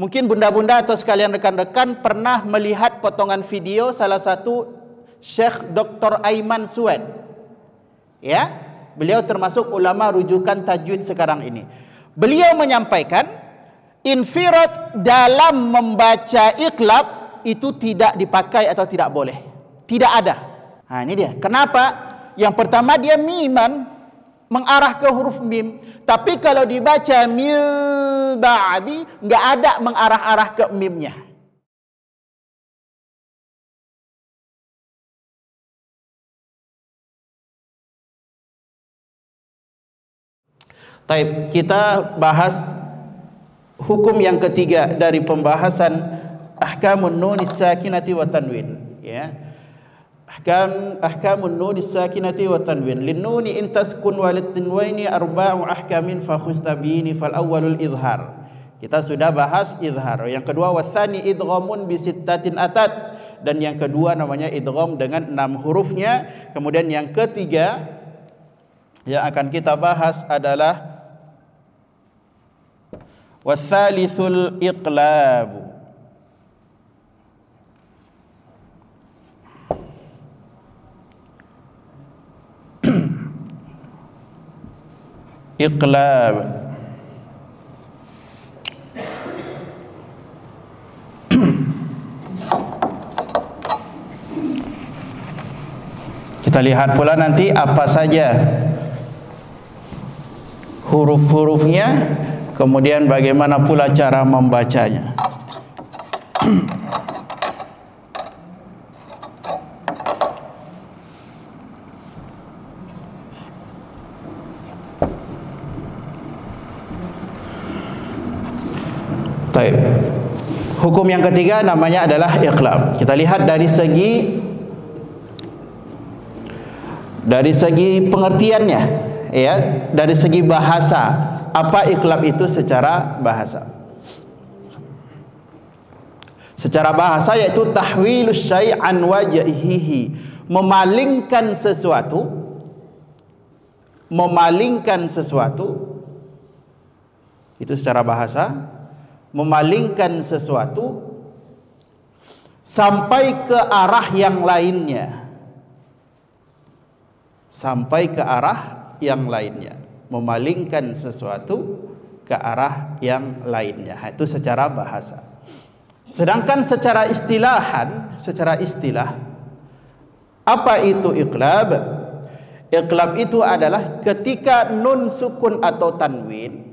Mungkin bunda-bunda atau sekalian rekan-rekan pernah melihat potongan video salah satu Syekh Dr. Aiman Sued. Ya, beliau termasuk ulama rujukan tajwid sekarang ini. Beliau menyampaikan infirad dalam membaca iqlab itu tidak dipakai atau tidak boleh. Tidak ada. Nah, ini dia. Kenapa? Yang pertama dia miman, mengarah ke huruf mim. Tapi kalau dibaca mil ba'di, nggak ada mengarah-arah ke mimnya. Baik, kita bahas hukum yang ketiga dari pembahasan ahkamun nun sakinati wa tanwin, ya. Ahkamun nun sakinati wa tanwin. Lin nuni in taskun wa lit tanwini arba'u ahkamin fa khustabini fal awwalul izhar. Kita sudah bahas izhar. Yang kedua wasani idghamun bi sittatin atat, dan yang kedua namanya idgham dengan 6 hurufnya. Kemudian yang ketiga yang akan kita bahas adalah wasalithul iqlab. Iqlab. Kita lihat pula nanti apa saja huruf-hurufnya, kemudian bagaimana pula cara membacanya. Baik. Hukum yang ketiga namanya adalah iqlab. Kita lihat dari segi pengertiannya, ya, dari segi bahasa. Apa iqlab itu secara bahasa? Secara bahasa yaitu tahwilus syai' an wajhihi, memalingkan sesuatu, itu secara bahasa, memalingkan sesuatu sampai ke arah yang lainnya. Memalingkan sesuatu ke arah yang lainnya. Itu secara bahasa. Sedangkan secara istilah, apa itu iqlab? Iqlab itu adalah ketika nun sukun atau tanwin,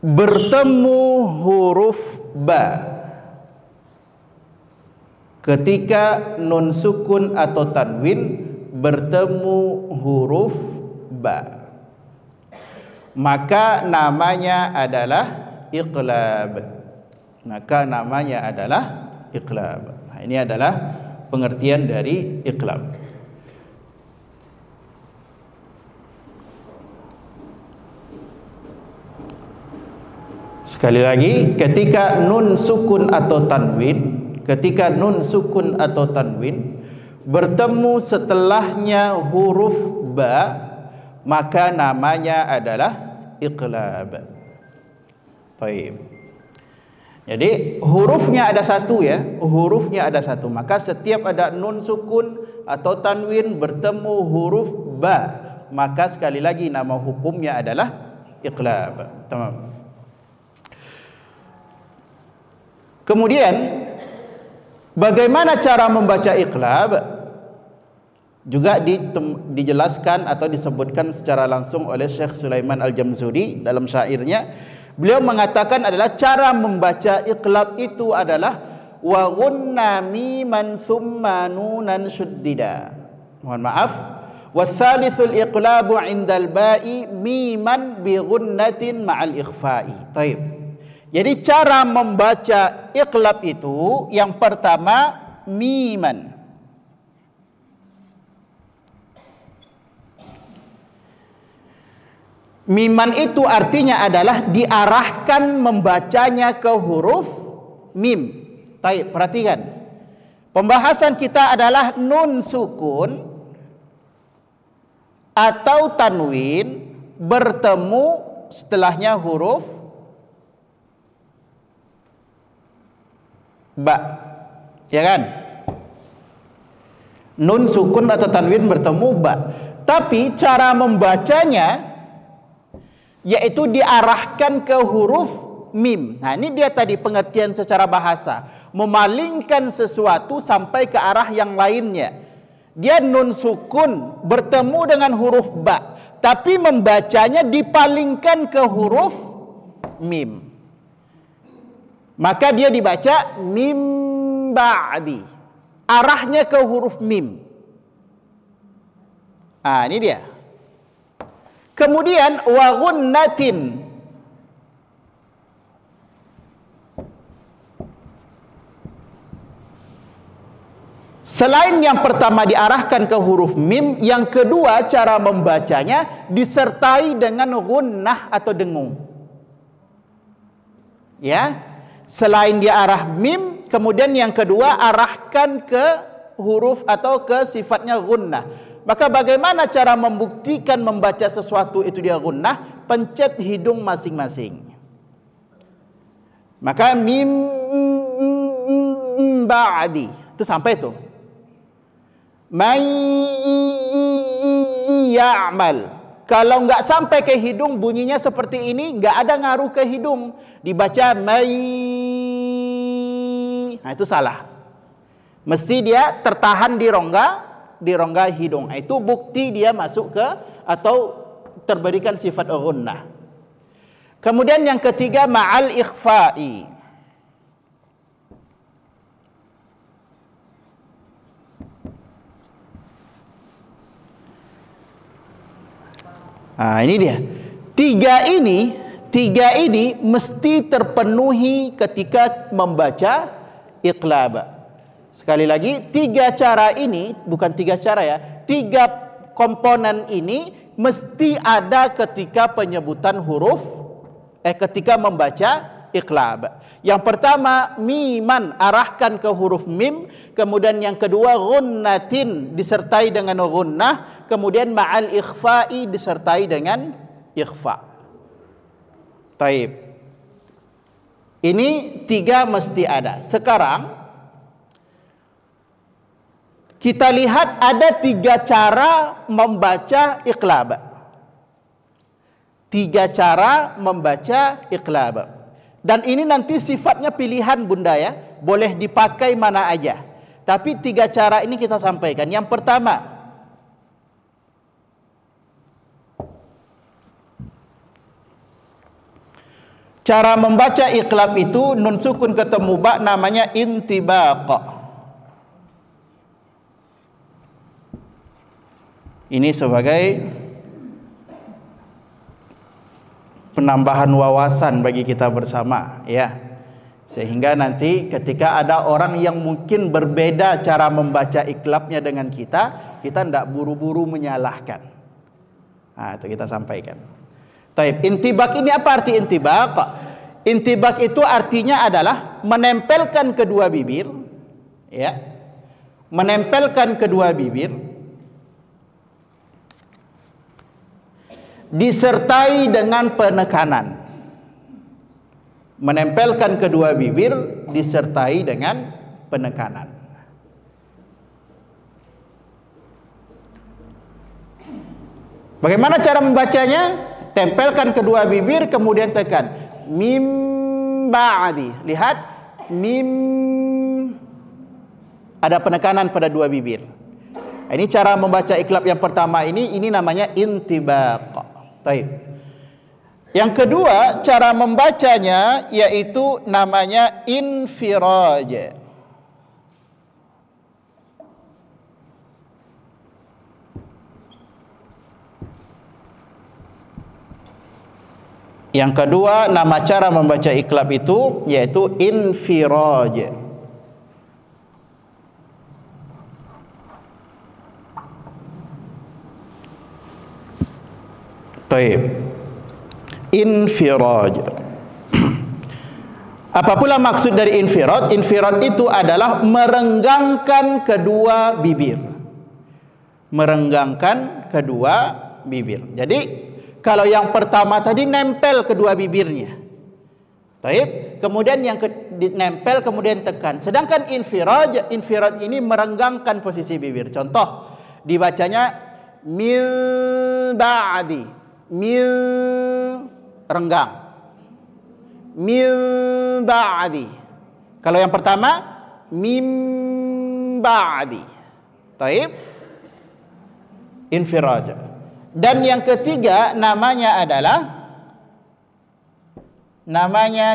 bertemu huruf ba. Ketika nun sukun atau tanwin bertemu huruf ba, maka namanya adalah iqlab. Nah, ini adalah pengertian dari iqlab. Sekali lagi, ketika nun sukun atau tanwin bertemu setelahnya huruf ba, maka namanya adalah iqlab. Baik. Jadi hurufnya ada satu, ya. Maka setiap ada nun sukun atau tanwin bertemu huruf ba, maka sekali lagi nama hukumnya adalah iqlab. Tamam. Kemudian bagaimana cara membaca iqlab juga dijelaskan atau disebutkan secara langsung oleh Syekh Sulaiman Al-Jamzuri dalam syairnya. Beliau mengatakan adalah cara membaca iqlab itu adalah wa ghunna miman thumma nunan syuddida. Mohon maaf, wasalithul iqlabu indal ba'i miman bi ghunnatin ma'al ikhfa'i. Taib. Jadi cara membaca iqlab itu yang pertama miman. Miman itu artinya adalah diarahkan membacanya ke huruf mim. Taib, perhatikan. Pembahasan kita adalah nun sukun atau tanwin bertemu setelahnya huruf ba, ya kan? Nun sukun atau tanwin bertemu ba. Tapi cara membacanya yaitu diarahkan ke huruf mim. Nah, ini dia tadi pengertian secara bahasa, memalingkan sesuatu sampai ke arah yang lainnya. Dia nun sukun bertemu dengan huruf ba, tapi membacanya dipalingkan ke huruf mim. Maka dia dibaca mim ba'di. Arahnya ke huruf mim. Ah, ini dia. Kemudian wa gunnatin. Selain yang pertama diarahkan ke huruf mim, yang kedua cara membacanya disertai dengan gunnah atau dengung. Ya, selain dia arah mim, kemudian yang kedua arahkan ke huruf atau ke sifatnya gunnah. Maka bagaimana cara membuktikan membaca sesuatu itu dia gunnah? Pencet hidung masing-masing. Maka mim ba'di itu sampai itu. May ya'mal. Kalau enggak sampai ke hidung bunyinya seperti ini, enggak ada ngaruh ke hidung, dibaca may. Nah, itu salah. Mesti dia tertahan di rongga hidung. Itu bukti dia masuk ke atau terberikan sifat gunnah. Kemudian yang ketiga ma'al ikhfa'i. Nah, ini dia. Tiga ini mesti terpenuhi ketika membaca iqlab. Sekali lagi, tiga cara ini, bukan tiga cara ya, tiga komponen ini mesti ada ketika penyebutan huruf, ketika membaca iqlab. Yang pertama, miman, arahkan ke huruf mim. Kemudian yang kedua, gunnatin, disertai dengan gunnah. Kemudian ma'al ikhfa'i, disertai dengan ikhfa. Taib. Ini tiga mesti ada. Sekarang kita lihat ada tiga cara membaca iqlab. Tiga cara membaca iqlab. Dan ini nanti sifatnya pilihan bunda ya, boleh dipakai mana aja. Tapi tiga cara ini kita sampaikan. Yang pertama, cara membaca iqlab itu nun sukun ketemu ba, namanya intibaq. Ini sebagai penambahan wawasan bagi kita bersama ya. Sehingga nanti ketika ada orang yang mungkin berbeda cara membaca iqlabnya dengan kita tidak buru-buru menyalahkan. Nah, itu kita sampaikan. Taib. Intibak ini apa arti intibak? Intibak itu artinya adalah menempelkan kedua bibir, ya, menempelkan kedua bibir, disertai dengan penekanan. Menempelkan kedua bibir disertai dengan penekanan. Bagaimana cara membacanya? Tempelkan kedua bibir, kemudian tekan mim ba'di. Lihat, mim, ada penekanan pada dua bibir. Ini cara membaca iqlab yang pertama ini namanya intibaq. Baik. Yang kedua cara membacanya yaitu namanya infiraj. Yang kedua nama cara membaca iqlab itu yaitu infiraj. Baik. Infiraj. Apa pula maksud dari infirad? Infirad itu adalah merenggangkan kedua bibir. Merenggangkan kedua bibir. Jadi kalau yang pertama tadi nempel kedua bibirnya. Baik. Kemudian yang nempel kemudian tekan. Sedangkan infirad ini merenggangkan posisi bibir. Contoh dibacanya min ba'di, min renggang, min ba'di. Kalau yang pertama min ba'di. Baik. Infirad. Dan yang ketiga namanya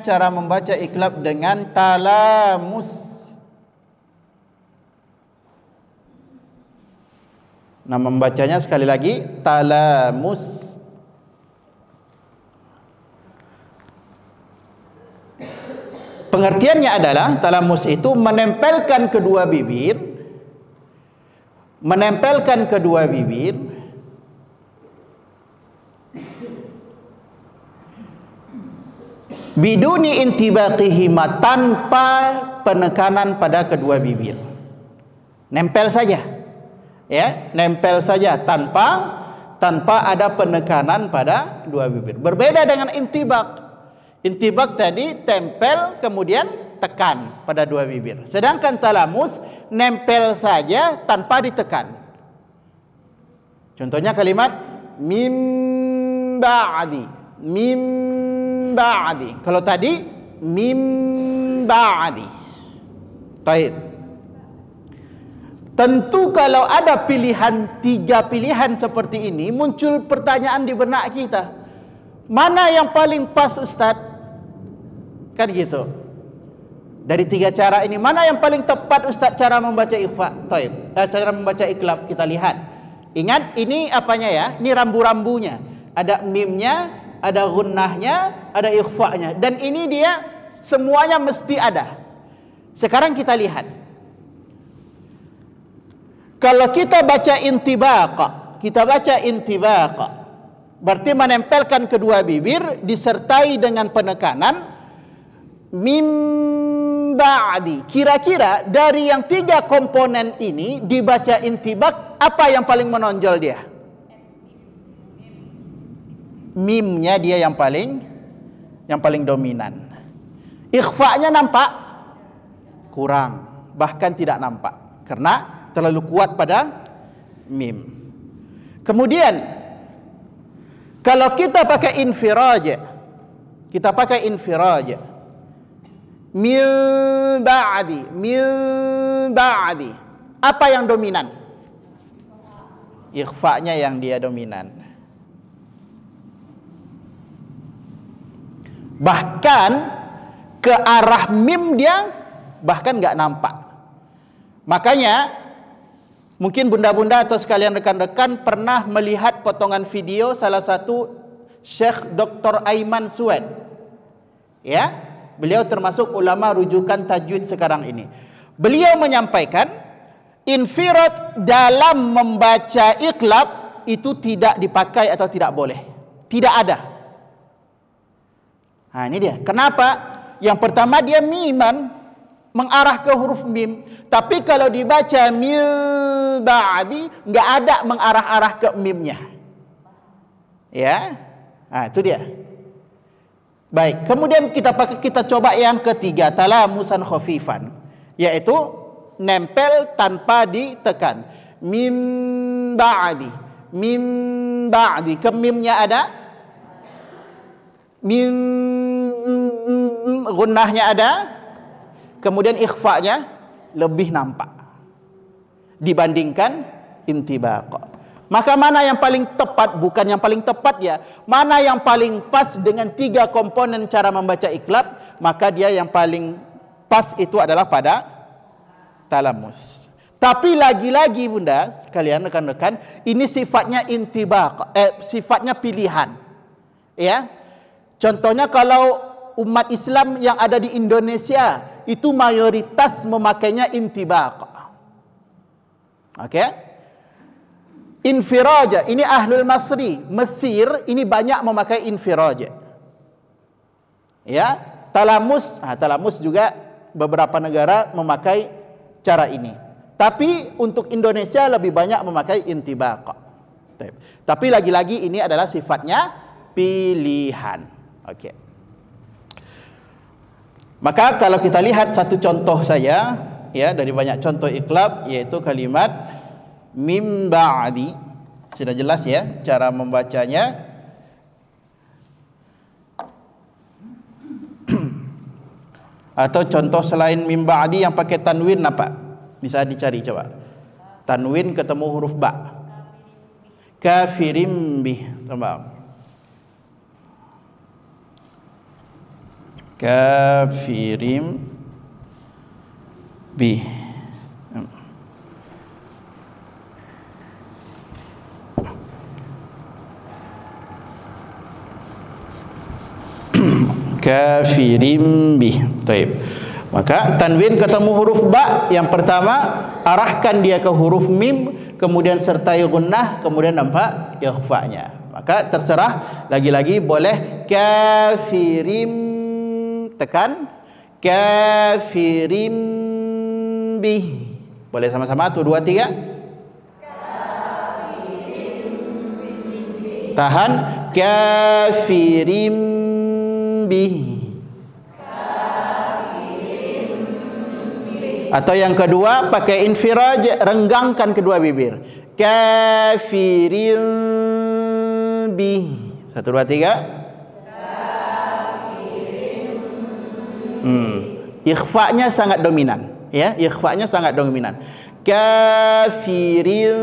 cara membaca iklab dengan talamus. Nama membacanya sekali lagi talamus. Pengertiannya adalah talamus itu menempelkan kedua bibir, biduni intibaqihima, tanpa penekanan pada kedua bibir. Nempel saja. Ya, nempel saja tanpa ada penekanan pada dua bibir. Berbeda dengan intibaq. Intibaq tadi tempel kemudian tekan pada dua bibir. Sedangkan talamus nempel saja tanpa ditekan. Contohnya kalimat mim ba'di, mim ba'di. Kalau tadi mim ba'di. Baik. Tentu kalau ada tiga pilihan seperti ini, muncul pertanyaan di benak kita. Mana yang paling pas, Ustaz? Kan gitu. Dari tiga cara ini, mana yang paling tepat, Ustaz, cara membaca ikhfa? Cara membaca iklab, kita lihat. Ingat, ini apanya ya? Ini rambu-rambunya. Ada mimnya, ada gunnahnya, ada ikhfa'nya. Dan ini dia semuanya mesti ada. Sekarang kita lihat. Kalau kita baca intibaq, berarti menempelkan kedua bibir disertai dengan penekanan mim ba'di. Kira-kira dari yang tiga komponen ini dibaca intibaq, apa yang paling menonjol dia? Mimnya dia yang paling dominan. Ikhfa'nya nampak kurang, bahkan tidak nampak karena terlalu kuat pada mim. Kemudian kalau kita pakai infiraj, min ba'di, apa yang dominan? Ikhfa'nya yang dia dominan. Bahkan ke arah mim dia bahkan nggak nampak. Makanya mungkin bunda-bunda atau sekalian rekan-rekan pernah melihat potongan video salah satu Syekh Dr. Aiman Sued. Ya, beliau termasuk ulama rujukan tajwid sekarang ini. Beliau menyampaikan infirad dalam membaca iklab itu tidak dipakai atau tidak boleh. Tidak ada. Nah, ini dia. Kenapa? Yang pertama dia miman, mengarah ke huruf mim. Tapi kalau dibaca mim ba'di, nggak ada mengarah-arah ke mimnya. Ya, nah itu dia. Baik, kemudian kita coba yang ketiga, talamusan khafifan, yaitu nempel tanpa ditekan. Mim ba'di, ke mimnya ada, mim gunnahnya ada, kemudian ikhfa'nya lebih nampak dibandingkan intibaq. Maka mana yang paling tepat? Bukan yang paling tepat ya, mana yang paling pas dengan tiga komponen cara membaca iklab, maka dia yang paling pas itu adalah pada talamus. Tapi lagi-lagi bunda sekalian, rekan-rekan, ini sifatnya intibaq, sifatnya pilihan. Ya, contohnya kalau umat Islam yang ada di Indonesia itu mayoritas memakainya intibaq. Oke? Infiraj, ini ahlul Masri, Mesir ini banyak memakai infiraj. Ya, talamus juga beberapa negara memakai cara ini. Tapi untuk Indonesia lebih banyak memakai intibaq. Tapi lagi-lagi ini adalah sifatnya pilihan. Okey. Maka kalau kita lihat satu contoh saja ya dari banyak contoh iqlab, yaitu kalimat mim ba'di. Sudah jelas ya cara membacanya. Atau contoh selain mim ba'di yang pakai tanwin apa? Bisa dicari coba. Tanwin ketemu huruf ba. Kafirim bih. Tamam. Kafirim bih. Kafirim bih. Baik. Maka tanwin ketemu huruf ba, yang pertama arahkan dia ke huruf mim, kemudian sertai gunnah, kemudian nampak ikhfa-nya. Maka terserah, lagi-lagi boleh kafirim, tekan kafirim bih. Boleh sama-sama tuh 2 3. Tahan kafirim bih. Atau yang kedua pakai infiraj, renggangkan kedua bibir. Kafirin bih. 1 2 3. Ikhfa-nya sangat dominan, ya. Ikhfa-nya sangat dominan. Kafirin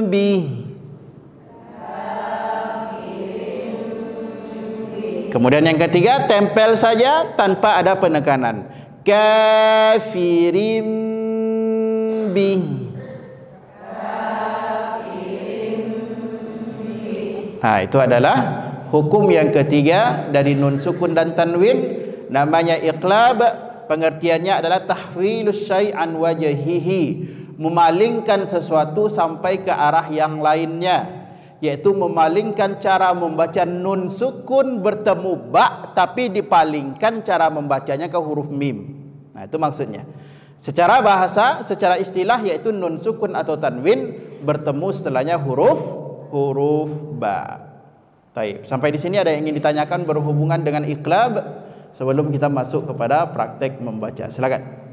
bih. Kemudian yang ketiga tempel saja tanpa ada penekanan. Kafirim bih. Itu adalah hukum yang ketiga dari nun sukun dan tanwin, namanya iqlab. Pengertiannya adalah tahwilus syai' an wajhihi, memalingkan sesuatu sampai ke arah yang lainnya, yaitu memalingkan cara membaca nun sukun bertemu ba, tapi dipalingkan cara membacanya ke huruf mim. Itu maksudnya. Secara bahasa, secara istilah, yaitu nun sukun atau tanwin bertemu setelahnya huruf ba. Baik, sampai di sini ada yang ingin ditanyakan berhubungan dengan iqlab sebelum kita masuk kepada praktek membaca. Silakan.